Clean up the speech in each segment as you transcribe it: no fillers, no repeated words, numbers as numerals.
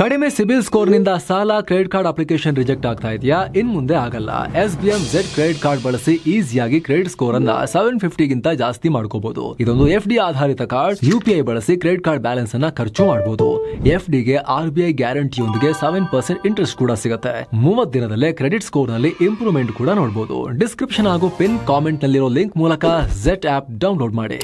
ಕಡಿಮೆ ಸಿಬಿಲ್ ಸ್ಕೋರ್ ನಿಂದ ಸಾಲ ಕ್ರೆಡಿಟ್ ಕಾರ್ಡ್ ಅಪ್ಲಿಕೇಶನ್ ರಿಜೆಕ್ಟ್ ಆಗ್ತಾ ಇದೆಯಾ? ಇನ್ ಮುಂದೆ ಆಗಲ್ಲ. SBM Z ಕ್ರೆಡಿಟ್ ಕಾರ್ಡ್ ಬಳಸಿ ಈಸಿಯಾಗಿ ಕ್ರೆಡಿಟ್ ಸ್ಕೋರ್ ಅನ್ನ 750 ಗಿಂತ ಜಾಸ್ತಿ ಮಾಡ್ಕೋಬಹುದು. ಇದೊಂದು FD ಆಧಾರಿತ ಕಾರ್ಡ್. UPI ಬಳಸಿ ಕ್ರೆಡಿಟ್ ಕಾರ್ಡ್ ಬ್ಯಾಲೆನ್ಸ್ ಅನ್ನ ಖರ್ಚು ಮಾಡಬಹುದು. FD ಗೆ RBI ಗ್ಯಾರಂಟಿಯೊಂದಿಗೆ 7% ಇಂಟ್ರೆಸ್ಟ್ ಕೂಡ ಸಿಗುತ್ತೆ. 30 ದಿನದಲ್ಲೇ ಕ್ರೆಡಿಟ್ ಸ್ಕೋರ್ ನಲ್ಲಿ ಇಂಪ್ರೂವ್ಮೆಂಟ್ ಕೂಡ ನೋಡಬಹುದು. ಡಿಸ್ಕ್ರಿಪ್ಷನ್ ಹಾಗೂ ಪಿನ್ ಕಾಮೆಂಟ್ ನಲ್ಲಿರೋ ಲಿಂಕ್ ಮೂಲಕ Z ಆಪ್ ಡೌನ್ಲೋಡ್ ಮಾಡಿ.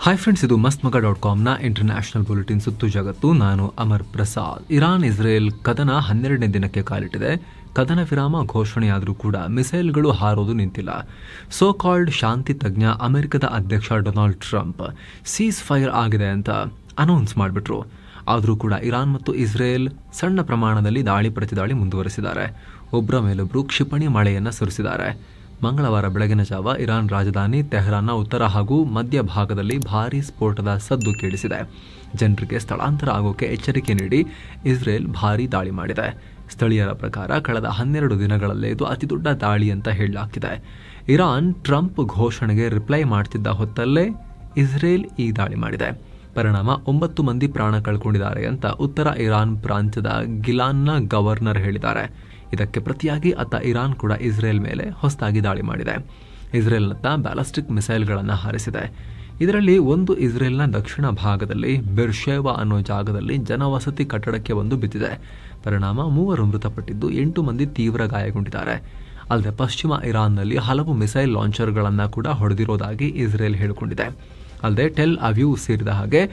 ಹಾಯ್ ಫ್ರೆಂಡ್ಸ್, ಇದು mastmaga.com ಇಂಟರ್ನ್ಯಾಷನಲ್ ಬುಲೆಟಿನ್ ಸುತ್ತು ಜಗತ್ತು. ನಾನು ಅಮರ್ ಪ್ರಸಾದ್. ಇರಾನ್ ಇಸ್ರೇಲ್ ಕದನ 12ನೇ ದಿನಕ್ಕೆ ಕಾಲಿಟ್ಟಿದೆ. ಕದನ ವಿರಾಮ ಘೋಷಣೆಯಾದರೂ ಕೂಡ ಮಿಸೈಲ್ಗಳು ಹಾರೋದು ನಿಂತಿಲ್ಲ. ಸೋ ಕಾಲ್ಡ್ ಶಾಂತಿ ತಜ್ಞ ಅಮೆರಿಕದ ಅಧ್ಯಕ್ಷ ಡೊನಾಲ್ಡ್ ಟ್ರಂಪ್ ಸೀಸ್ ಫೈರ್ ಆಗಿದೆ ಅಂತ ಅನೌನ್ಸ್ ಮಾಡಿಬಿಟ್ರು. ಆದರೂ ಕೂಡ ಇರಾನ್ ಮತ್ತು ಇಸ್ರೇಲ್ ಸಣ್ಣ ಪ್ರಮಾಣದಲ್ಲಿ ದಾಳಿ ಪ್ರತಿದಾಳಿ ಮುಂದುವರೆಸಿದ್ದಾರೆ. ಒಬ್ಬರ ಮೇಲೊಬ್ಬರು ಕ್ಷಿಪಣಿ ಮಳೆಯನ್ನು ಸುರಿಸಿದ್ದಾರೆ. ಮಂಗಳವಾರ ಬೆಳಗಿನ ಜಾವ ಇರಾನ್ ರಾಜಧಾನಿ ತೆಹರಾನ್ನ ಉತ್ತರ ಹಾಗೂ ಮಧ್ಯ ಭಾಗದಲ್ಲಿ ಭಾರೀ ಸ್ಫೋಟದ ಸದ್ದು ಕೇಳಿಸಿದೆ. ಜನರಿಗೆ ಸ್ಥಳಾಂತರ ಆಗೋಕೆ ಎಚ್ಚರಿಕೆ ನೀಡಿ ಇಸ್ರೇಲ್ ಭಾರೀ ದಾಳಿ ಮಾಡಿದೆ. ಸ್ಥಳೀಯರ ಪ್ರಕಾರ ಕಳೆದ 12 ದಿನಗಳಲ್ಲೇ ಇದು ಅತಿದೊಡ್ಡ ದಾಳಿ ಅಂತ ಹೇಳಲಾಗ್ತಿದೆ. ಇರಾನ್ ಟ್ರಂಪ್ ಘೋಷಣೆಗೆ ರಿಪ್ಲೈ ಮಾಡ್ತಿದ್ದ ಹೊತ್ತಲ್ಲೇ ಇಸ್ರೇಲ್ ಈ ದಾಳಿ ಮಾಡಿದೆ. ಪರಿಣಾಮ 9 ಮಂದಿ ಪ್ರಾಣ ಕಳ್ಕೊಂಡಿದ್ದಾರೆ ಅಂತ ಉತ್ತರ ಇರಾನ್ ಪ್ರಾಂತ್ಯದ ಗಿಲಾನ್ನ ಗವರ್ನರ್ ಹೇಳಿದ್ದಾರೆ. ಇದಕ್ಕೆ ಪ್ರತಿಯಾಗಿ ಅತ್ತ ಇರಾನ್ ಕೂಡ ಇಸ್ರೇಲ್ ಮೇಲೆ ಹೊಸದಾಗಿ ದಾಳಿ ಮಾಡಿದೆ. ಇಸ್ರೇಲ್ನತ್ತ ಬ್ಯಾಲಿಸ್ಟಿಕ್ ಮಿಸೈಲ್ಗಳನ್ನು ಹಾರಿಸಿದೆ. ಇದರಲ್ಲಿ ಒಂದು ಇಸ್ರೇಲ್ನ ದಕ್ಷಿಣ ಭಾಗದಲ್ಲಿ ಬೆರ್ಶೇವಾ ಅನ್ನೋ ಜಾಗದಲ್ಲಿ ಜನವಸತಿ ಕಟ್ಟಡಕ್ಕೆ ಒಂದು ಬಿದ್ದಿದೆ. ಪರಿಣಾಮ 3 ಮೃತಪಟ್ಟಿದ್ದು 8 ಮಂದಿ ತೀವ್ರ ಗಾಯಗೊಂಡಿದ್ದಾರೆ. ಅಲ್ಲದೆ ಪಶ್ಚಿಮ ಇರಾನ್ನಲ್ಲಿ ಹಲವು ಮಿಸೈಲ್ ಲಾಂಚರ್ಗಳನ್ನು ಕೂಡ ಹೊಡೆದಿರೋದಾಗಿ ಇಸ್ರೇಲ್ ಹೇಳಿಕೊಂಡಿದೆ. ಅಲ್ಲದೆ ಟೆಲ್ ಅವೀವ್ ಸೇರಿದ ಹಾಗೆ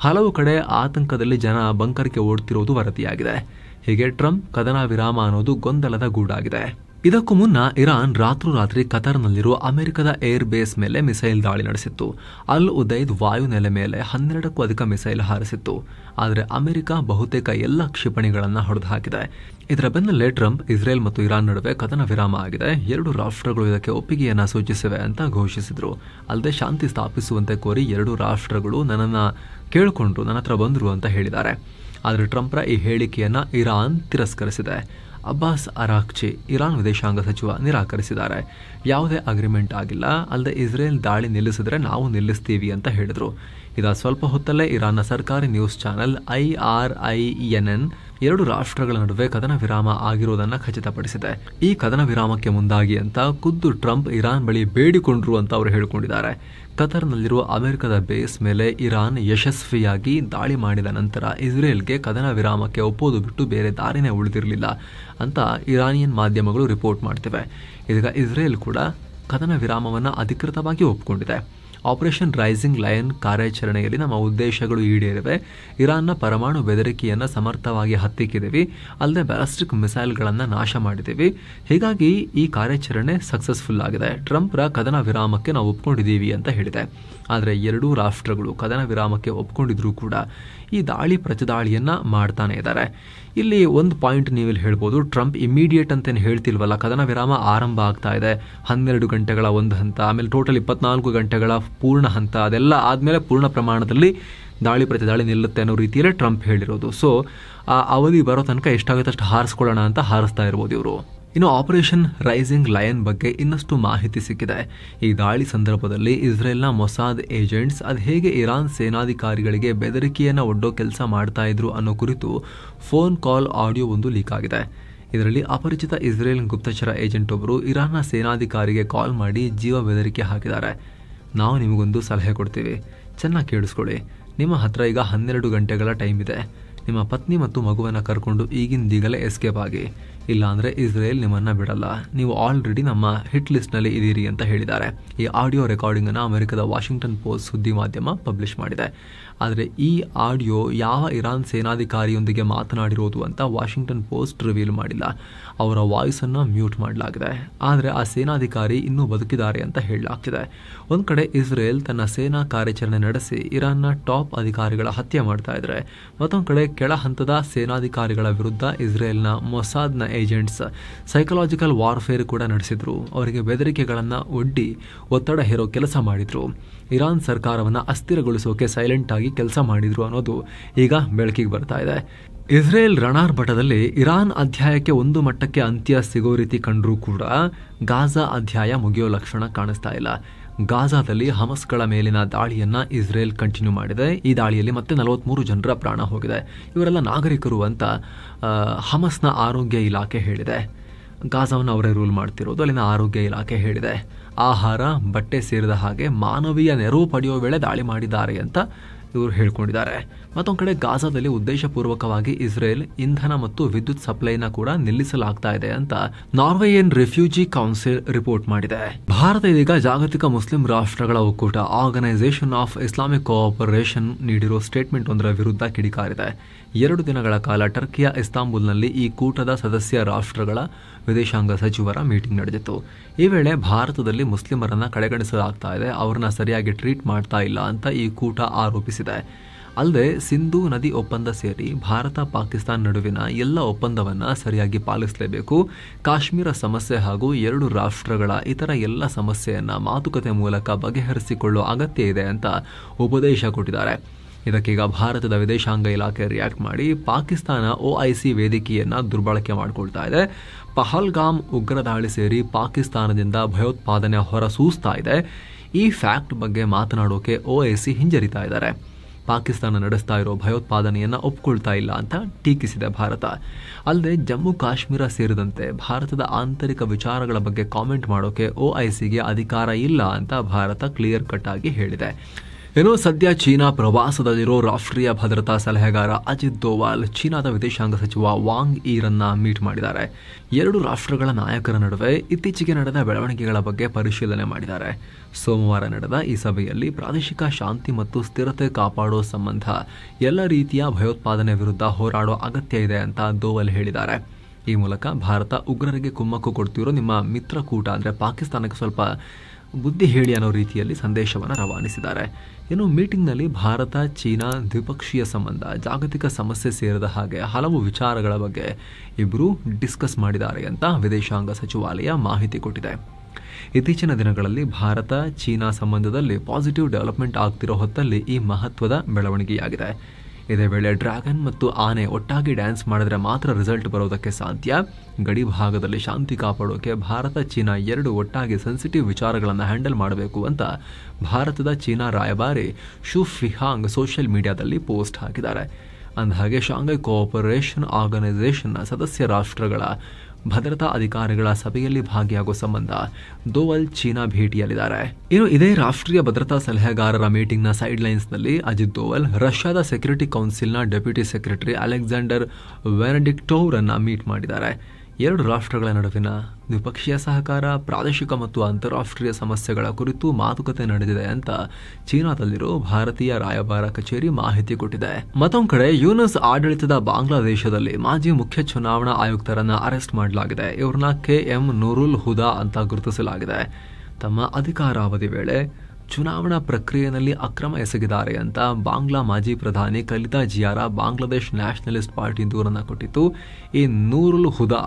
ಹಲವು ಕಡೆ ಆತಂಕದಲ್ಲಿ ಜನ ಬಂಕರ್ಗೆ ಓಡ್ತಿರೋದು ವರದಿಯಾಗಿದೆ. ಹೀಗೆ ಟ್ರಂಪ್ ಕದನ ವಿರಾಮ ಅನ್ನೋದು ಗೊಂದಲದ ಗೂಡಾಗಿದೆ. ಇದಕ್ಕೂ ಮುನ್ನ ಇರಾನ್ ರಾತ್ರೋರಾತ್ರಿ ಕತಾರ್ನಲ್ಲಿರುವ ಅಮೆರಿಕದ ಏರ್ ಬೇಸ್ ಮೇಲೆ ಮಿಸೈಲ್ ದಾಳಿ ನಡೆಸಿತ್ತು. ಅಲ್ ಉದೈದ್ ವಾಯುನೆಲೆ ಮೇಲೆ 12ಕ್ಕೂ ಅಧಿಕ ಮಿಸೈಲ್ ಹಾರಿಸಿತ್ತು. ಆದರೆ ಅಮೆರಿಕ ಬಹುತೇಕ ಎಲ್ಲ ಕ್ಷಿಪಣಿಗಳನ್ನು ಹೊಡೆದು ಹಾಕಿದೆ. ಇದರ ಬೆನ್ನಲ್ಲೇ ಟ್ರಂಪ್ ಇಸ್ರೇಲ್ ಮತ್ತು ಇರಾನ್ ನಡುವೆ ಕದನ ವಿರಾಮ ಆಗಿದೆ, 2 ರಾಷ್ಟ್ರಗಳು ಇದಕ್ಕೆ ಒಪ್ಪಿಗೆಯನ್ನು ಸೂಚಿಸಿವೆ ಅಂತ ಘೋಷಿಸಿದ್ರು. ಅಲ್ಲದೆ ಶಾಂತಿ ಸ್ಥಾಪಿಸುವಂತೆ ಕೋರಿ 2 ರಾಷ್ಟ್ರಗಳು ನನ್ನನ್ನು ಕೇಳಿಕೊಂಡ್ರು, ನನ್ನ ಹತ್ರ ಬಂದರು ಅಂತ ಹೇಳಿದ್ದಾರೆ. ಆದರೆ ಟ್ರಂಪ್ರ ಈ ಹೇಳಿಕೆಯನ್ನು ಇರಾನ್ ತಿರಸ್ಕರಿಸಿದೆ. ಅಬ್ಬಾಸ್ ಅರಾಕ್ಚಿ ಇರಾನ್ ವಿದೇಶಾಂಗ ಸಚಿವ ನಿರಾಕರಿಸಿದ್ದಾರೆ. ಯಾವುದೇ ಅಗ್ರಿಮೆಂಟ್ ಆಗಿಲ್ಲ, ಅಲ್ಲದೆ ಇಸ್ರೇಲ್ ದಾಳಿ ನಿಲ್ಲಿಸಿದ್ರೆ ನಾವು ನಿಲ್ಲಿಸ್ತೀವಿ ಅಂತ ಹೇಳಿದರು. ಇದಾದ ಸ್ವಲ್ಪ ಹೊತ್ತಲ್ಲೇ ಇರಾನ್ನ ಸರ್ಕಾರಿ ನ್ಯೂಸ್ ಚಾನೆಲ್ IRINN 2 ರಾಷ್ಟ್ರಗಳ ನಡುವೆ ಕದನ ವಿರಾಮ ಆಗಿರುವುದನ್ನು ಖಚಿತಪಡಿಸಿದೆ. ಈ ಕದನ ವಿರಾಮಕ್ಕೆ ಮುಂದಾಗಿ ಅಂತ ಖುದ್ದು ಟ್ರಂಪ್ ಇರಾನ್ ಬಳಿ ಬೇಡಿಕೊಂಡ್ರು ಅಂತ ಅವರು ಹೇಳಿಕೊಂಡಿದ್ದಾರೆ. ಕತಾರ್ನಲ್ಲಿರುವ ಅಮೆರಿಕದ ಬೇಸ್ ಮೇಲೆ ಇರಾನ್ ಯಶಸ್ವಿಯಾಗಿ ದಾಳಿ ಮಾಡಿದ ನಂತರ ಇಸ್ರೇಲ್ಗೆ ಕದನ ವಿರಾಮಕ್ಕೆ ಒಪ್ಪೋದು ಬಿಟ್ಟು ಬೇರೆ ದಾರಿನೇ ಉಳಿದಿರಲಿಲ್ಲ ಅಂತ ಇರಾನಿಯನ್ ಮಾಧ್ಯಮಗಳು ರಿಪೋರ್ಟ್ ಮಾಡ್ತಿವೆ. ಇದೀಗ ಇಸ್ರೇಲ್ ಕೂಡ ಕದನ ವಿರಾಮವನ್ನು ಅಧಿಕೃತವಾಗಿ ಒಪ್ಪಿಕೊಂಡಿದೆ. ಆಪರೇಷನ್ ರೈಸಿಂಗ್ ಲಯನ್ ಕಾರ್ಯಾಚರಣೆಯಲ್ಲಿ ನಮ್ಮ ಉದ್ದೇಶಗಳು ಈಡೇರಿವೆ. ಇರಾನ್ನ ಪರಮಾಣು ಬೆದರಿಕೆಯನ್ನು ಸಮರ್ಥವಾಗಿ ಹತ್ತಿಕ್ಕಿದ್ದೀವಿ, ಅಲ್ಲದೆ ಬ್ಯಾಲಿಸ್ಟಿಕ್ ಮಿಸೈಲ್ಗಳನ್ನು ನಾಶ ಮಾಡಿದ್ದೀವಿ. ಹೀಗಾಗಿ ಈ ಕಾರ್ಯಾಚರಣೆ ಸಕ್ಸಸ್ಫುಲ್ ಆಗಿದೆ. ಟ್ರಂಪ್ರ ಕದನ ವಿರಾಮಕ್ಕೆ ನಾವು ಒಪ್ಕೊಂಡಿದ್ದೀವಿ ಅಂತ ಹೇಳಿದೆ. ಆದರೆ 2 ರಾಷ್ಟ್ರಗಳು ಕದನ ವಿರಾಮಕ್ಕೆ ಒಪ್ಕೊಂಡಿದ್ರೂ ಕೂಡ ಈ ದಾಳಿ ಪ್ರತಿದಾಳಿಯನ್ನ ಮಾಡ್ತಾನೆ ಇದ್ದಾರೆ. ಇಲ್ಲಿ ಒಂದು ಪಾಯಿಂಟ್ ನೀವಿಲ್ಲಿ ಹೇಳ್ಬೋದು, ಟ್ರಂಪ್ ಇಮಿಡಿಯೇಟ್ ಅಂತೇನು ಹೇಳ್ತಿಲ್ವಲ್ಲ, ಕದನ ವಿರಾಮ ಆರಂಭ ಆಗ್ತಾ ಇದೆ, 12 ಗಂಟೆಗಳ ಒಂದು ಹಂತ, ಆಮೇಲೆ ಟೋಟಲ್ 24 ಗಂಟೆಗಳ ಪೂರ್ಣ ಹಂತ, ಅದೆಲ್ಲ ಆದಮೇಲೆ ಪೂರ್ಣ ಪ್ರಮಾಣದಲ್ಲಿ ದಾಳಿ ಪ್ರತಿದಾಳಿ ನಿಲ್ಲುತ್ತೆ ಅನ್ನೋ ರೀತಿಯಲ್ಲೇ ಟ್ರಂಪ್ ಹೇಳಿರೋದು. ಸೊ ಆ ಅವಧಿ ಬರೋ ತನಕ ಎಷ್ಟಾಗುತ್ತೆ ಅಷ್ಟು ಹಾರಿಸ್ಕೊಳ್ಳೋಣ ಅಂತ ಹಾರಿಸ್ತಾ ಇರ್ಬೋದು ಇವರು. ಇನ್ನು ಆಪರೇಷನ್ ರೈಸಿಂಗ್ ಲಯನ್ ಬಗ್ಗೆ ಇನ್ನಷ್ಟು ಮಾಹಿತಿ ಸಿಕ್ಕಿದೆ. ಈ ದಾಳಿ ಸಂದರ್ಭದಲ್ಲಿ ಇಸ್ರೇಲ್ನ ಮೊಸಾದ್ ಏಜೆಂಟ್ಸ್ ಅದು ಹೇಗೆ ಇರಾನ್ ಸೇನಾಧಿಕಾರಿಗಳಿಗೆ ಬೆದರಿಕೆಯನ್ನು ಒಡ್ಡೋ ಕೆಲಸ ಮಾಡ್ತಾ ಇದ್ರು ಅನ್ನೋ ಕುರಿತು ಫೋನ್ ಕಾಲ್ ಆಡಿಯೋ ಒಂದು ಲೀಕ್ ಆಗಿದೆ. ಇದರಲ್ಲಿ ಅಪರಿಚಿತ ಇಸ್ರೇಲ್ ಗುಪ್ತಚರ ಏಜೆಂಟ್ ಒಬ್ಬರು ಇರಾನ್ನ ಸೇನಾಧಿಕಾರಿಗೆ ಕಾಲ್ ಮಾಡಿ ಜೀವ ಬೆದರಿಕೆ ಹಾಕಿದ್ದಾರೆ. ನಾವು ನಿಮಗೊಂದು ಸಲಹೆ ಕೊಡ್ತೀವಿ, ಚೆನ್ನಾಗಿ ಕೇಳಿಸ್ಕೊಳ್ಳಿ. ನಿಮ್ಮ ಹತ್ರ ಈಗ 12 ಗಂಟೆಗಳ ಟೈಮ್ ಇದೆ. ನಿಮ್ಮ ಪತ್ನಿ ಮತ್ತು ಮಗುವನ್ನು ಕರ್ಕೊಂಡು ಈಗಿಂದೀಗಲೇ ಎಸ್ಕೇಪ್ ಆಗಿ, ಇಲ್ಲಾಂದರೆ ಇಸ್ರೇಲ್ ನಿಮ್ಮನ್ನು ಬಿಡಲ್ಲ, ನೀವು ಆಲ್ರೆಡಿ ನಮ್ಮ ಹಿಟ್ ಲಿಸ್ಟ್ನಲ್ಲಿ ಇದ್ದೀರಿ ಅಂತ ಹೇಳಿದ್ದಾರೆ. ಈ ಆಡಿಯೋ ರೆಕಾರ್ಡಿಂಗನ್ನು ಅಮೆರಿಕದ ವಾಷಿಂಗ್ಟನ್ ಪೋಸ್ಟ್ ಸುದ್ದಿ ಮಾಧ್ಯಮ ಪಬ್ಲಿಷ್ ಮಾಡಿದೆ. ಆದರೆ ಈ ಆಡಿಯೋ ಯಾವ ಇರಾನ್ ಸೇನಾಧಿಕಾರಿಯೊಂದಿಗೆ ಮಾತನಾಡಿರೋದು ಅಂತ ವಾಷಿಂಗ್ಟನ್ ಪೋಸ್ಟ್ ರಿವೀಲ್ ಮಾಡಿಲ್ಲ. ಅವರ ವಾಯ್ಸನ್ನು ಮ್ಯೂಟ್ ಮಾಡಲಾಗಿದೆ. ಆದರೆ ಆ ಸೇನಾಧಿಕಾರಿ ಇನ್ನೂ ಬದುಕಿದ್ದಾರೆ ಅಂತ ಹೇಳಲಾಗ್ತಿದೆ. ಒಂದು ಕಡೆ ಇಸ್ರೇಲ್ ತನ್ನ ಸೇನಾ ಕಾರ್ಯಾಚರಣೆ ನಡೆಸಿ ಇರಾನ್ನ ಟಾಪ್ ಅಧಿಕಾರಿಗಳ ಹತ್ಯೆ ಮಾಡ್ತಾ ಇದ್ರೆ, ಮತ್ತೊಂದು ಕಡೆ ಕೆಳ ಹಂತದ ಸೇನಾಧಿಕಾರಿಗಳ ವಿರುದ್ಧ ಇಸ್ರೇಲ್ನ ಮೊಸಾದ್ನ ಏಜೆಂಟ್ಸ್ ಸೈಕಲಾಜಿಕಲ್ ವಾರ್ಫೇರ್ ಕೂಡ ನಡೆಸಿದ್ರು. ಅವರಿಗೆ ಬೆದರಿಕೆಗಳನ್ನು ಒಡ್ಡಿ ಒತ್ತಡ ಹೇರೋ ಕೆಲಸ ಮಾಡಿದ್ರು. ಇರಾನ್ ಸರ್ಕಾರವನ್ನು ಅಸ್ಥಿರಗೊಳಿಸೋಕೆ ಸೈಲೆಂಟ್ ಆಗಿ ಕೆಲಸ ಮಾಡಿದ್ರು ಅನ್ನೋದು ಈಗ ಬೆಳಕಿಗೆ ಬರ್ತಾ ಇದೆ. ಇಸ್ರೇಲ್ ರಣಾರ್ಭಟದಲ್ಲಿ ಇರಾನ್ ಅಧ್ಯಾಯಕ್ಕೆ ಒಂದು ಮಟ್ಟಕ್ಕೆ ಅಂತ್ಯ ಸಿಗೋ ರೀತಿ ಕಂಡ್ರೂ ಕೂಡ ಗಾಜಾ ಅಧ್ಯಾಯ ಮುಗಿಯೋ ಲಕ್ಷಣ ಕಾಣಿಸ್ತಾ ಇಲ್ಲ. ಗಾಜಾದಲ್ಲಿ ಹಮಸ್ಗಳ ಮೇಲಿನ ದಾಳಿಯನ್ನ ಇಸ್ರೇಲ್ ಕಂಟಿನ್ಯೂ ಮಾಡಿದೆ. ಈ ದಾಳಿಯಲ್ಲಿ ಮತ್ತೆ 43 ಜನರ ಪ್ರಾಣ ಹೋಗಿದೆ. ಇವರೆಲ್ಲ ನಾಗರಿಕರು ಅಂತ ಹಮಸ್ನ ಆರೋಗ್ಯ ಇಲಾಖೆ ಹೇಳಿದೆ. ಗಾಜಾವನ್ನು ಅವರೇ ರೂಲ್ ಮಾಡ್ತಿರೋದು, ಅಲ್ಲಿನ ಆರೋಗ್ಯ ಇಲಾಖೆ ಹೇಳಿದೆ. ಆಹಾರ ಬಟ್ಟೆ ಸೇರಿದ ಹಾಗೆ ಮಾನವೀಯ ನೆರವು ಪಡೆಯುವ ವೇಳೆ ದಾಳಿ ಮಾಡಿದ್ದಾರೆ ಅಂತ ಇವರು ಹೇಳ್ಕೊಂಡಿದ್ದಾರೆ. ಮತ್ತೊಂದು ಕಡೆ ಗಾಜಾದಲ್ಲಿ ಉದ್ದೇಶಪೂರ್ವಕವಾಗಿ ಇಸ್ರೇಲ್ ಇಂಧನ ಮತ್ತು ವಿದ್ಯುತ್ ಸಪ್ಲೈನ ಕೂಡ ನಿಲ್ಲಿಸಲಾಗ್ತಾ ಇದೆ ಅಂತ ನಾರ್ವೇಯನ್ ರೆಫ್ಯೂಜಿ ಕೌನ್ಸಿಲ್ ರಿಪೋರ್ಟ್ ಮಾಡಿದೆ. ಭಾರತ ಇದೀಗ ಜಾಗತಿಕ ಮುಸ್ಲಿಂ ರಾಷ್ಟ್ರಗಳ ಒಕ್ಕೂಟ ಆರ್ಗನೈಸೇಷನ್ ಆಫ್ ಇಸ್ಲಾಮಿಕ್ ಕೋಆಪರೇಷನ್ ನೀಡಿರೋ ಸ್ಟೇಟ್ಮೆಂಟ್ ಒಂದರ ವಿರುದ್ಧ ಕಿಡಿಕಾರಿದೆ. 2 ದಿನಗಳ ಕಾಲ ಟರ್ಕಿಯ ಇಸ್ತಾಂಬುಲ್ನಲ್ಲಿ ಈ ಕೂಟದ ಸದಸ್ಯ ರಾಷ್ಟ್ರಗಳ ವಿದೇಶಾಂಗ ಸಚಿವರ ಮೀಟಿಂಗ್ ನಡೆದಿತ್ತು. ಈ ವೇಳೆ ಭಾರತದಲ್ಲಿ ಮುಸ್ಲಿಮರನ್ನ ಕಡೆಗಣಿಸಲಾಗ್ತಾ ಇದೆ, ಅವರನ್ನ ಸರಿಯಾಗಿ ಟ್ರೀಟ್ ಮಾಡ್ತಾ ಇಲ್ಲ ಅಂತ ಈ ಕೂಟ ಆರೋಪಿಸಿದೆ. ಅಲ್ಲದೆ ಸಿಂಧೂ ನದಿ ಒಪ್ಪಂದ ಸೇರಿ ಭಾರತ ಪಾಕಿಸ್ತಾನ ನಡುವಿನ ಎಲ್ಲ ಒಪ್ಪಂದವನ್ನ ಸರಿಯಾಗಿ ಪಾಲಿಸಲೇಬೇಕು, ಕಾಶ್ಮೀರ ಸಮಸ್ಯೆ ಹಾಗೂ 2 ರಾಷ್ಟ್ರಗಳ ಇತರ ಎಲ್ಲ ಸಮಸ್ಯೆಯನ್ನ ಮಾತುಕತೆ ಮೂಲಕ ಬಗೆಹರಿಸಿಕೊಳ್ಳುವ ಅಗತ್ಯ ಇದೆ ಅಂತ ಉಪದೇಶ ಕೊಟ್ಟಿದ್ದಾರೆ. ಇದಕ್ಕೀಗ ಭಾರತದ ವಿದೇಶಾಂಗ ಇಲಾಖೆ ರಿಯಾಕ್ಟ್ ಮಾಡಿ ಪಾಕಿಸ್ತಾನ OIC ವೇದಿಕೆಯನ್ನ ದುರ್ಬಳಕೆ ಮಾಡಿಕೊಳ್ತಾ ಇದೆ. ಪಹಲ್ಗಾಮ್ ಉಗ್ರ ದಾಳಿ ಸೇರಿ ಪಾಕಿಸ್ತಾನದಿಂದ ಭಯೋತ್ಪಾದನೆ ಹೊರಸೂಸ್ತಾ ಇದೆ. ಈ ಫ್ಯಾಕ್ಟ್ ಬಗ್ಗೆ ಮಾತನಾಡೋಕೆ OIC ಹಿಂಜರಿತಾ ಇದ್ದಾರೆ. ಪಾಕಿಸ್ತಾನ ನಡೆಸ್ತಾ ಇರೋ ಭಯೋತ್ಪಾದನೆಯನ್ನ ಒಪ್ಕೊಳ್ತಾ ಇಲ್ಲ ಅಂತ ಟೀಕಿಸಿದೆ ಭಾರತ. ಅಲ್ಲದೆ ಜಮ್ಮು ಕಾಶ್ಮೀರ ಸೇರಿದಂತೆ ಭಾರತದ ಆಂತರಿಕ ವಿಚಾರಗಳ ಬಗ್ಗೆ ಕಾಮೆಂಟ್ ಮಾಡೋಕೆ OICಗೆ ಅಧಿಕಾರ ಇಲ್ಲ ಅಂತ ಭಾರತ ಕ್ಲಿಯರ್ ಕಟ್ ಆಗಿ ಹೇಳಿದೆ. ಇನ್ನು ಸದ್ಯ ಚೀನಾ ಪ್ರವಾಸದಲ್ಲಿರೋ ರಾಷ್ಟ್ರೀಯ ಭದ್ರತಾ ಸಲಹೆಗಾರ ಅಜಿತ್ ದೋವಾಲ್ ಚೀನಾದ ವಿದೇಶಾಂಗ ಸಚಿವ ವಾಂಗ್ ಈರನ್ನ ಮೀಟ್ ಮಾಡಿದ್ದಾರೆ. 2 ರಾಷ್ಟ್ರಗಳ ನಾಯಕರ ನಡುವೆ ಇತ್ತೀಚೆಗೆ ನಡೆದ ಬೆಳವಣಿಗೆಗಳ ಬಗ್ಗೆ ಪರಿಶೀಲನೆ ಮಾಡಿದ್ದಾರೆ. ಸೋಮವಾರ ನಡೆದ ಈ ಸಭೆಯಲ್ಲಿ ಪ್ರಾದೇಶಿಕ ಶಾಂತಿ ಮತ್ತು ಸ್ಥಿರತೆ ಕಾಪಾಡೋ ಸಂಬಂಧ ಎಲ್ಲ ರೀತಿಯ ಭಯೋತ್ಪಾದನೆ ವಿರುದ್ಧ ಹೋರಾಡೋ ಅಗತ್ಯ ಇದೆ ಅಂತ ದೋವಲ್ ಹೇಳಿದ್ದಾರೆ. ಈ ಮೂಲಕ ಭಾರತ ಉಗ್ರರಿಗೆ ಕುಮ್ಮಕ್ಕು ಕೊಡ್ತಿರೋ ನಿಮ್ಮ ಮಿತ್ರಕೂಟ ಅಂದರೆ ಪಾಕಿಸ್ತಾನಕ್ಕೆ ಸ್ವಲ್ಪ ಬುದ್ಧಿ ಹೇಳಿ ಅನ್ನೋ ರೀತಿಯಲ್ಲಿ ಸಂದೇಶವನ್ನು ರವಾನಿಸಿದ್ದಾರೆ. ಇನ್ನು ಮೀಟಿಂಗ್ನಲ್ಲಿ ಭಾರತ ಚೀನಾ ದ್ವಿಪಕ್ಷೀಯ ಸಂಬಂಧ, ಜಾಗತಿಕ ಸಮಸ್ಯೆ ಸೇರಿದ ಹಾಗೆ ಹಲವು ವಿಚಾರಗಳ ಬಗ್ಗೆ ಇಬ್ಬರು ಡಿಸ್ಕಸ್ ಮಾಡಿದ್ದಾರೆ ಅಂತ ವಿದೇಶಾಂಗ ಸಚಿವಾಲಯ ಮಾಹಿತಿ ಕೊಟ್ಟಿದೆ. ಇತ್ತೀಚಿನ ದಿನಗಳಲ್ಲಿ ಭಾರತ ಚೀನಾ ಸಂಬಂಧದಲ್ಲಿ ಪಾಸಿಟಿವ್ ಡೆವಲಪ್ಮೆಂಟ್ ಆಗ್ತಿರೋ ಹೊತ್ತಲ್ಲಿ ಈ ಮಹತ್ವದ ಬೆಳವಣಿಗೆಯಾಗಿದೆ. ಇದೇ ವೇಳೆ ಡ್ರ್ಯಾಗನ್ ಮತ್ತು ಆನೆ ಒಟ್ಟಾಗಿ ಡ್ಯಾನ್ಸ್ ಮಾಡಿದ್ರೆ ಮಾತ್ರ ರಿಸಲ್ಟ್ ಬರೋದಕ್ಕೆ ಸಾಧ್ಯ. ಗಡಿ ಭಾಗದಲ್ಲಿ ಶಾಂತಿ ಕಾಪಾಡೋಕೆ ಭಾರತ ಚೀನಾ 2 ಒಟ್ಟಾಗಿ ಸೆನ್ಸಿಟಿವ್ ವಿಚಾರಗಳನ್ನು ಹ್ಯಾಂಡಲ್ ಮಾಡಬೇಕು ಅಂತ ಭಾರತದ ಚೀನಾ ರಾಯಭಾರಿ ಶು ಫಿಹಾಂಗ್ ಸೋಷಿಯಲ್ ಮೀಡಿಯಾದಲ್ಲಿ ಪೋಸ್ಟ್ ಹಾಕಿದ್ದಾರೆ. ಅಂದಹಾಗೆ ಶಾಂಘೈ ಕೋಆಪರೇಷನ್ ಆರ್ಗನೈಸೇಷನ್ನ ಸದಸ್ಯ ರಾಷ್ಟ್ರಗಳ ಭದ್ರತಾ ಅಧಿಕಾರಿಗಳ ಸಭೆಯಲ್ಲಿ ಭಾಗಿಯಾಗುವ ಸಂಬಂಧ ದೋವಲ್ ಚೀನಾ ಭೇಟಿಯಲ್ಲಿದ್ದಾರೆ. ಇನ್ನು ಇದೇ ರಾಷ್ಟ್ರೀಯ ಭದ್ರತಾ ಸಲಹೆಗಾರರ ಮೀಟಿಂಗ್ನ ಸೈಡ್ ಲೈನ್ಸ್ನಲ್ಲಿ ಅಜಿತ್ ದೋವಲ್ ರಷ್ಯಾದ ಸೆಕ್ಯೂರಿಟಿ ಕೌನ್ಸಿಲ್ನ ಡೆಪ್ಯೂಟಿ ಸೆಕ್ರೆಟರಿ ಅಲೆಕ್ಸಾಂಡರ್ ವೆನೆಡಿಕ್ಟೋವ್ರನ್ನ ಮೀಟ್ ಮಾಡಿದ್ದಾರೆ. 2 ರಾಷ್ಟ್ರಗಳ ನಡುವಿನ ದ್ವಿಪಕ್ಷೀಯ ಸಹಕಾರ, ಪ್ರಾದೇಶಿಕ ಮತ್ತು ಅಂತಾರಾಷ್ಟ್ರೀಯ ಸಮಸ್ಯೆಗಳ ಕುರಿತು ಮಾತುಕತೆ ನಡೆದಿದೆ ಅಂತ ಚೀನಾದಲ್ಲಿರೋ ಭಾರತೀಯ ರಾಯಭಾರ ಕಚೇರಿ ಮಾಹಿತಿ ಕೊಟ್ಟಿದೆ. ಮತ್ತೊಂದು ಕಡೆ ಯೂನಸ್ ಆಡಳಿತದ ಬಾಂಗ್ಲಾದೇಶದಲ್ಲಿ ಮಾಜಿ ಮುಖ್ಯ ಚುನಾವಣಾ ಆಯುಕ್ತರನ್ನ ಅರೆಸ್ಟ್ ಮಾಡಲಾಗಿದೆ. ಇವ್ರನ್ನ KM ನೂರುಲ್ ಹುದಾ ಅಂತ ಗುರುತಿಸಲಾಗಿದೆ. ತಮ್ಮ ಅಧಿಕಾರಾವಧಿ ವೇಳೆ ಚುನಾವಣಾ ಪ್ರಕ್ರಿಯೆಯಲ್ಲಿ ಅಕ್ರಮ ಎಸಗಿದ್ದಾರೆ ಅಂತ ಬಾಂಗ್ಲಾ ಮಾಜಿ ಪ್ರಧಾನಿ ಖಲೀದಾ ಜಿಯಾರ ಬಾಂಗ್ಲಾದೇಶ್ ನ್ಯಾಷನಲಿಸ್ಟ್ ಪಾರ್ಟಿ ದೂರನ್ನು ಕೊಟ್ಟಿತ್ತು. ಈ ನೂರುಲ್ ಹುದಾ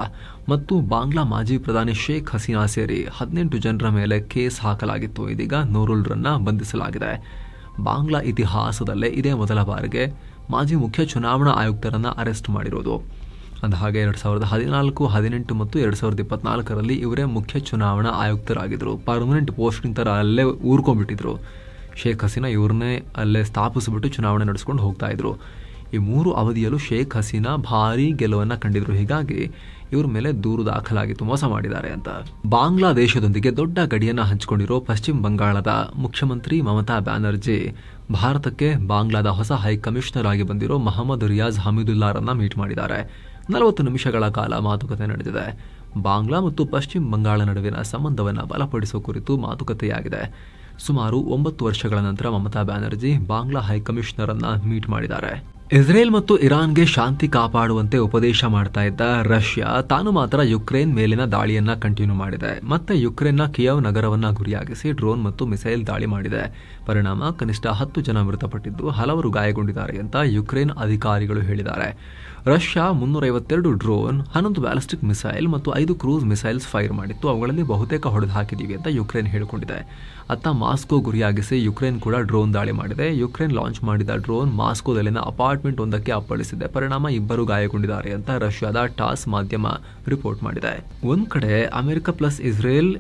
ಮತ್ತು ಬಾಂಗ್ಲಾ ಮಾಜಿ ಪ್ರಧಾನಿ ಶೇಖ್ ಹಸೀನಾ ಸೇರಿ 18 ಜನರ ಮೇಲೆ ಕೇಸ್ ಹಾಕಲಾಗಿತ್ತು. ಇದೀಗ ನೂರುಲ್ರನ್ನ ಬಂಧಿಸಲಾಗಿದೆ. ಬಾಂಗ್ಲಾ ಇತಿಹಾಸದಲ್ಲೇ ಇದೇ ಮೊದಲ ಬಾರಿಗೆ ಮಾಜಿ ಮುಖ್ಯ ಚುನಾವಣಾ ಆಯುಕ್ತರನ್ನ ಅರೆಸ್ಟ್ ಮಾಡಿರೋದು. ಅಂದಹಾಗೆ 2014, 18 ಮತ್ತು 2024ರಲ್ಲಿ ಇವರೇ ಮುಖ್ಯ ಚುನಾವಣಾ ಆಯುಕ್ತರಾಗಿದ್ದರು. ಪರ್ಮನೆಂಟ್ ಪೋಸ್ಟಿಂಗ್ ಥರ ಅಲ್ಲೇ ಊರ್ಕೊಂಡ್ಬಿಟ್ಟಿದ್ರು. ಶೇಖ್ ಹಸೀನಾ ಇವ್ರನ್ನೇ ಅಲ್ಲೇ ಸ್ಥಾಪಿಸಿಬಿಟ್ಟು ಚುನಾವಣೆ ನಡೆಸ್ಕೊಂಡು ಹೋಗ್ತಾ ಇದ್ರು. ಈ 3 ಅವಧಿಯಲ್ಲೂ ಶೇಖ್ ಹಸೀನಾ ಭಾರೀ ಗೆಲುವನ್ನು ಕಂಡಿದ್ರು. ಹೀಗಾಗಿ ಇವ್ರ ಮೇಲೆ ದೂರು ದಾಖಲಾಗಿತ್ತು, ಮೋಸ ಮಾಡಿದ್ದಾರೆ ಅಂತ. ಬಾಂಗ್ಲಾದೇಶದೊಂದಿಗೆ ದೊಡ್ಡ ಗಡಿಯನ್ನು ಹಂಚಿಕೊಂಡಿರೋ ಪಶ್ಚಿಮ ಬಂಗಾಳದ ಮುಖ್ಯಮಂತ್ರಿ ಮಮತಾ ಬ್ಯಾನರ್ಜಿ ಭಾರತಕ್ಕೆ ಬಾಂಗ್ಲಾದ ಹೊಸ ಹೈಕಮಿಷನರ್ ಆಗಿ ಬಂದಿರೋ ಮೊಹಮ್ಮದ್ ರಿಯಾಜ್ ಹಮೀದುಲ್ಲಾರನ್ನ ಮೀಟ್ ಮಾಡಿದ್ದಾರೆ. 40 ನಿಮಿಷಗಳ ಕಾಲ ಮಾತುಕತೆ ನಡೆದಿದೆ. ಬಾಂಗ್ಲಾ ಮತ್ತು ಪಶ್ಚಿಮ ಬಂಗಾಳ ನಡುವಿನ ಸಂಬಂಧವನ್ನು ಬಲಪಡಿಸುವ ಕುರಿತು ಮಾತುಕತೆಯಾಗಿದೆ. ಸುಮಾರು 9 ವರ್ಷಗಳ ನಂತರ ಮಮತಾ ಬ್ಯಾನರ್ಜಿ ಬಾಂಗ್ಲಾ ಹೈಕಮಿಷನರ್ ಅನ್ನ ಮೀಟ್ ಮಾಡಿದ್ದಾರೆ. ಇಸ್ರೇಲ್ ಮತ್ತು ಇರಾನ್ಗೆ ಶಾಂತಿ ಕಾಪಾಡುವಂತೆ ಉಪದೇಶ ಮಾಡ್ತಾ ಇದ್ದ ರಷ್ಯಾ ತಾನು ಮಾತ್ರ ಯುಕ್ರೇನ್ ಮೇಲಿನ ದಾಳಿಯನ್ನ ಕಂಟಿನ್ಯೂ ಮಾಡಿದೆ. ಮತ್ತೆ ಯುಕ್ರೇನ್ನ ಕಿಯವ್ ನಗರವನ್ನ ಗುರಿಯಾಗಿಸಿ ಡ್ರೋನ್ ಮತ್ತು ಮಿಸೈಲ್ ದಾಳಿ ಮಾಡಿದೆ. ಪರಿಣಾಮ ಕನಿಷ್ಠ 10 ಜನ ಮೃತಪಟ್ಟಿದ್ದು, ಹಲವರು ಗಾಯಗೊಂಡಿದ್ದಾರೆ ಅಂತ ಯುಕ್ರೇನ್ ಅಧಿಕಾರಿಗಳು ಹೇಳಿದ್ದಾರೆ. ರಷ್ಯಾ 352 ಡ್ರೋನ್, 11 ಬ್ಯಾಲಿಸ್ಟಿಕ್ ಮಿಸೈಲ್ ಮತ್ತು 5 ಕ್ರೂಸ್ ಮಿಸೈಲ್ಸ್ ಫೈರ್ ಮಾಡಿತ್ತು. ಅವುಗಳಲ್ಲಿ ಬಹುತೇಕ ಹೊಡೆದು ಹಾಕಿದೀವಿ ಅಂತ ಯುಕ್ರೇನ್ ಹೇಳಿಕೊಂಡಿದೆ. ಅತ್ತ ಮಾಸ್ಕೋ ಗುರಿಯಾಗಿಸಿ ಯುಕ್ರೇನ್ ಕೂಡ ಡ್ರೋನ್ ದಾಳಿ ಮಾಡಿದೆ. ಯುಕ್ರೇನ್ ಲಾಂಚ್ ಮಾಡಿದ ಡ್ರೋನ್ ಮಾಸ್ಕೋದಲ್ಲಿನ ಅಪಾರ್ಟ್ ಅಪಾರ್ಟ್ಮೆಂಟ್ ಒಂದಕ್ಕೆ ಅಪ್ಪಳಿಸಿದೆ. ಪರಿಣಾಮ ಇಬ್ಬರು ಗಾಯಗೊಂಡಿದ್ದಾರೆ ಅಂತ ರಷ್ಯಾದ ಟಾಸ್ ಮಾಧ್ಯಮ ರಿಪೋರ್ಟ್ ಮಾಡಿದೆ. ಒಂದ್ ಕಡೆ America plus Israel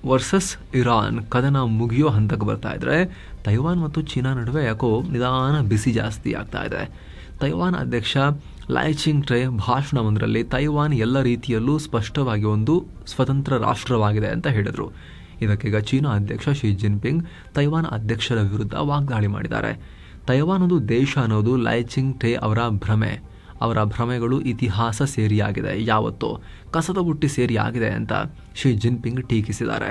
versus Iran ಕದನ ಮುಗಿಯೋ ಹಂತಕ್ಕೆ ಬರ್ತಾ ಇದ್ರೆ, ತೈವಾನ್ ಮತ್ತು ಚೀನಾ ನಡುವೆ ಯಾಕೋ ನಿಧಾನ ಬಿಸಿ ಜಾಸ್ತಿ ಆಗ್ತಾ ಇದೆ. ತೈವಾನ್ ಅಧ್ಯಕ್ಷ ಲೈ ಚಿಂಗ್ ಟ್ರೆ ಭಾಷಣವೊಂದರಲ್ಲಿ ತೈವಾನ್ ಎಲ್ಲ ರೀತಿಯಲ್ಲೂ ಸ್ಪಷ್ಟವಾಗಿ ಒಂದು ಸ್ವತಂತ್ರ ರಾಷ್ಟ್ರವಾಗಿದೆ ಅಂತ ಹೇಳಿದರು. ಇದಕ್ಕೀಗ ಚೀನಾ ಅಧ್ಯಕ್ಷ ಶಿ ಜಿನ್ಪಿಂಗ್ ತೈವಾನ್ ಅಧ್ಯಕ್ಷರ ವಿರುದ್ಧ ವಾಗ್ದಾಳಿ ಮಾಡಿದ್ದಾರೆ. ತೈವಾನ್ ಒಂದು ದೇಶ ಅನ್ನೋದು ಲೈ ಚಿಂಗ್ ಟ್ರೆ ಅವರ ಭ್ರಮೆ. ಅವರ ಭ್ರಮೆಗಳು ಇತಿಹಾಸ ಸೇರಿಯಾಗಿದೆ, ಯಾವತ್ತೋ ಕಸದ ಬುಟ್ಟಿ ಸೇರಿಯಾಗಿದೆ ಅಂತ ಶಿ ಜಿನ್ಪಿಂಗ್ ಟೀಕಿಸಿದ್ದಾರೆ.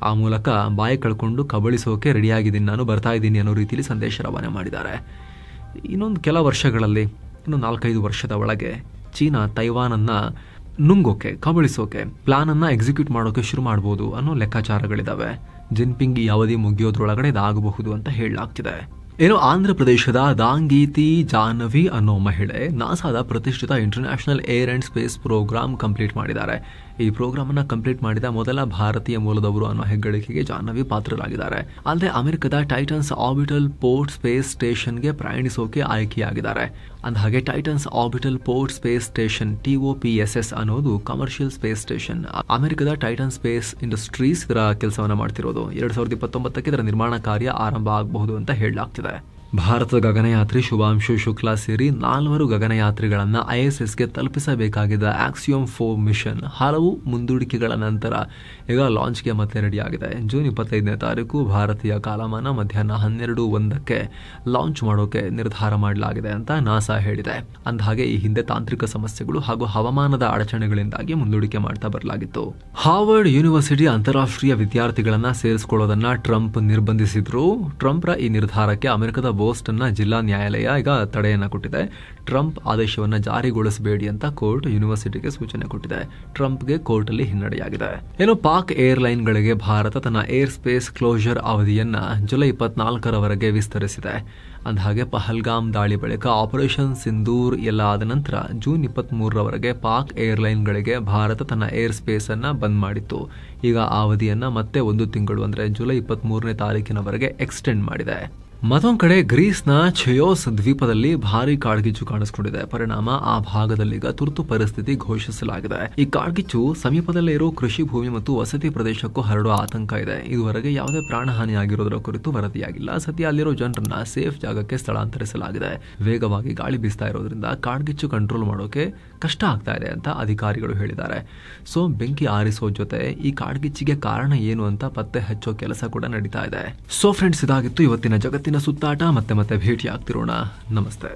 ಆ ಮೂಲಕ ಬಾಯಿ ಕಳ್ಕೊಂಡು ಕಬಳಿಸೋಕೆ ರೆಡಿಯಾಗಿದ್ದೀನಿ, ನಾನು ಬರ್ತಾ ಇದ್ದೀನಿ ಅನ್ನೋ ರೀತಿಯಲ್ಲಿ ಸಂದೇಶ ರವಾನೆ ಮಾಡಿದ್ದಾರೆ. ಇನ್ನೊಂದು ಕೆಲ ವರ್ಷಗಳಲ್ಲಿ, ಇನ್ನು 4-5 ವರ್ಷದ ಒಳಗೆ ಚೀನಾ ತೈವಾನನ್ನು ನುಂಗೋಕೆ, ಕಬಳಿಸೋಕೆ, ಪ್ಲಾನ್ ಅನ್ನ ಎಕ್ಸಿಕ್ಯೂಟ್ ಮಾಡೋಕೆ ಶುರು ಮಾಡಬಹುದು ಅನ್ನೋ ಲೆಕ್ಕಾಚಾರಗಳಿದಾವೆ. ಜಿನ್ಪಿಂಗ್ ಈ ಅವಧಿ ಮುಗಿಯೋದ್ರೊಳಗಡೆ ಇದಾಗಬಹುದು ಅಂತ ಹೇಳಲಾಗ್ತಿದೆ. ಏನು ಆಂಧ್ರ ಪ್ರದೇಶದ ದಾಂಗೀತಿ ಜಾಹ್ನವಿ ಅನ್ನೋ ಮಹಿಳೆ ನಾಸಾದ ಪ್ರತಿಷ್ಠಿತ international air and space programme complete ಮಾಡಿದ್ದಾರೆ. ಈ ಪ್ರೋಗ್ರಾಮ್ ಅನ್ನ ಕಂಪ್ಲೀಟ್ ಮಾಡಿದ ಮೊದಲ ಭಾರತೀಯ ಮೂಲದವರು ಅನ್ನೋ ಹೆಗ್ಗಳಿಕೆಗೆ ಜಾಹ್ನವಿ ಪಾತ್ರರಾಗಿದ್ದಾರೆ. ಅಲ್ಲದೆ ಅಮೆರಿಕದ ಟೈಟನ್ಸ್ ಆರ್ಬಿಟಲ್ ಪೋರ್ಟ್ ಸ್ಪೇಸ್ ಸ್ಟೇಷನ್ಗೆ ಪ್ರಯಾಣಿಸೋಕೆ ಆಯ್ಕೆಯಾಗಿದ್ದಾರೆ. ಅಂದಹಾಗೆ Titans orbital port space station TOPSS ಅನ್ನೋದು ಕಮರ್ಷಿಯಲ್ ಸ್ಪೇಸ್ ಸ್ಟೇಷನ್. ಅಮೆರಿಕದ ಟೈಟನ್ ಸ್ಪೇಸ್ ಇಂಡಸ್ಟ್ರೀಸ್ ಇದರ ಕೆಲಸವನ್ನ ಮಾಡ್ತಿರೋದು. 2019ಕ್ಕೆ ಇದರ ನಿರ್ಮಾಣ ಕಾರ್ಯ ಆರಂಭ ಆಗಬಹುದು ಅಂತ ಹೇಳಲಾಗ್ತಿದೆ. ಭಾರತದ ಗಗನಯಾತ್ರಿ ಶುಭಾಂಶು ಶುಕ್ಲಾ ಸೇರಿ 4 ಗಗನಯಾತ್ರಿಗಳನ್ನ ISSಗೆ ತಲುಪಿಸಬೇಕಾಗಿದ್ದ ಆಕ್ಸಿಯೋಮ್ 4 ಮಿಷನ್ ಹಲವು ಮುಂದೂಡಿಕೆಗಳ ನಂತರ ಈಗ ಲಾಂಚ್ಗೆ ಮತ್ತೆ ರೆಡಿಯಾಗಿದೆ. ಜೂನ್ 25ನೇ ತಾರೀಕು ಭಾರತೀಯ ಕಾಲಮಾನ ಮಧ್ಯಾಹ್ನ 12:01ಕ್ಕೆ ಲಾಂಚ್ ಮಾಡೋಕೆ ನಿರ್ಧಾರ ಮಾಡಲಾಗಿದೆ ಅಂತ ನಾಸಾ ಹೇಳಿದೆ. ಅಂದಹಾಗೆ ಈ ಹಿಂದೆ ತಾಂತ್ರಿಕ ಸಮಸ್ಯೆಗಳು ಹಾಗೂ ಹವಾಮಾನದ ಅಡಚಣೆಗಳಿಂದಾಗಿ ಮುಂದೂಡಿಕೆ ಮಾಡ್ತಾ ಬರಲಾಗಿತ್ತು. ಹಾರ್ವರ್ಡ್ ಯೂನಿವರ್ಸಿಟಿ ಅಂತಾರಾಷ್ಟ್ರೀಯ ವಿದ್ಯಾರ್ಥಿಗಳನ್ನ ಸೇರಿಸಿಕೊಳ್ಳೋದನ್ನ ಟ್ರಂಪ್ ನಿರ್ಬಂಧಿಸಿದ್ರು. ಟ್ರಂಪ್ರ ಈ ನಿರ್ಧಾರಕ್ಕೆ ಅಮೆರಿಕದ ಬೋಸ್ಟನ್ನ ಜಿಲ್ಲಾ ನ್ಯಾಯಾಲಯ ಈಗ ತಡೆಯನ್ನ ಕೊಟ್ಟಿದೆ. ಟ್ರಂಪ್ ಆದೇಶವನ್ನ ಜಾರಿಗೊಳಿಸಬೇಡಿ ಅಂತ ಕೋರ್ಟ್ ಯೂನಿವರ್ಸಿಟಿಗೆ ಸೂಚನೆ ಕೊಟ್ಟಿದೆ. ಟ್ರಂಪ್ಗೆ ಕೋರ್ಟ್ ಅಲ್ಲಿ ಹಿನ್ನಡೆಯಾಗಿದೆ. ಏನು ಪಾಕ್ ಏರ್ಲೈನ್ಗಳಿಗೆ ಭಾರತ ತನ್ನ ಏರ್ ಸ್ಪೇಸ್ ಕ್ಲೋಜರ್ ಅವಧಿಯನ್ನ ಜುಲೈ 24ರವರೆಗೆ ವಿಸ್ತರಿಸಿದೆ. ಅಂದಹಾಗೆ ಪಹಲ್ಗಾಮ್ ದಾಳಿ ಬಳಿಕ ಆಪರೇಷನ್ ಸಿಂಧೂರ್ ಎಲ್ಲ ಆದ ನಂತರ ಜೂನ್ 23ರವರೆಗೆ ಪಾಕ್ ಏರ್ಲೈನ್ಗಳಿಗೆ ಭಾರತ ತನ್ನ ಏರ್ ಸ್ಪೇಸ್ ಅನ್ನ ಬಂದ್ ಮಾಡಿತ್ತು. ಈಗ ಆ ಅವಧಿಯನ್ನ ಮತ್ತೆ 1 ತಿಂಗಳು ಅಂದ್ರೆ ಜುಲೈ 23ನೇ ತಾರೀಕಿನವರೆಗೆ ಎಕ್ಸ್ಟೆಂಡ್ ಮಾಡಿದೆ. ಮತ್ತೊಂದು ಕಡೆ ಗ್ರೀಸ್ನ ಚೆಯೋಸ್ ದ್ವೀಪದಲ್ಲಿ ಭಾರಿ ಕಾಡ್ಗಿಚ್ಚು ಕಾಣಿಸಿಕೊಂಡಿದೆ. ಪರಿಣಾಮ ಆ ಭಾಗದಲ್ಲಿ ಈಗ ತುರ್ತು ಪರಿಸ್ಥಿತಿ ಘೋಷಿಸಲಾಗಿದೆ. ಈ ಕಾಡ್ಗಿಚ್ಚು ಸಮೀಪದಲ್ಲೇ ಇರೋ ಕೃಷಿ ಭೂಮಿ ಮತ್ತು ವಸತಿ ಪ್ರದೇಶಕ್ಕೂ ಹರಡುವ ಆತಂಕ ಇದೆ. ಇದುವರೆಗೆ ಯಾವುದೇ ಪ್ರಾಣಹಾನಿ ಆಗಿರೋದರ ಕುರಿತು ವರದಿಯಾಗಿಲ್ಲ. ಸದ್ಯ ಅಲ್ಲಿರೋ ಜನರನ್ನ ಸೇಫ್ ಜಾಗಕ್ಕೆ ಸ್ಥಳಾಂತರಿಸಲಾಗಿದೆ. ವೇಗವಾಗಿ ಗಾಳಿ ಬೀಸ್ತಾ ಇರೋದ್ರಿಂದ ಕಾಡ್ಗಿಚ್ಚು ಕಂಟ್ರೋಲ್ ಮಾಡೋಕೆ ಕಷ್ಟ ಆಗ್ತಾ ಇದೆ ಅಂತ ಅಧಿಕಾರಿಗಳು ಹೇಳಿದ್ದಾರೆ. ಸೊ ಬೆಂಕಿ ಆರಿಸೋ ಜೊತೆ ಈ ಕಾಡ್ಗಿಚ್ಚಿಗೆ ಕಾರಣ ಏನು ಅಂತ ಪತ್ತೆ ಹಚ್ಚೋ ಕೆಲಸ ಕೂಡ ನಡೀತಾ ಇದೆ. ಸೊ ಫ್ರೆಂಡ್ಸ್, ಇದಾಗಿತ್ತು ಇವತ್ತಿನ ಜಗತ್ತಿನ ಸುತ್ತಾಟ. ಮತ್ತೆ ಭೇಟಿ ಆಗ್ತಿರೋಣ. ನಮಸ್ತೆ.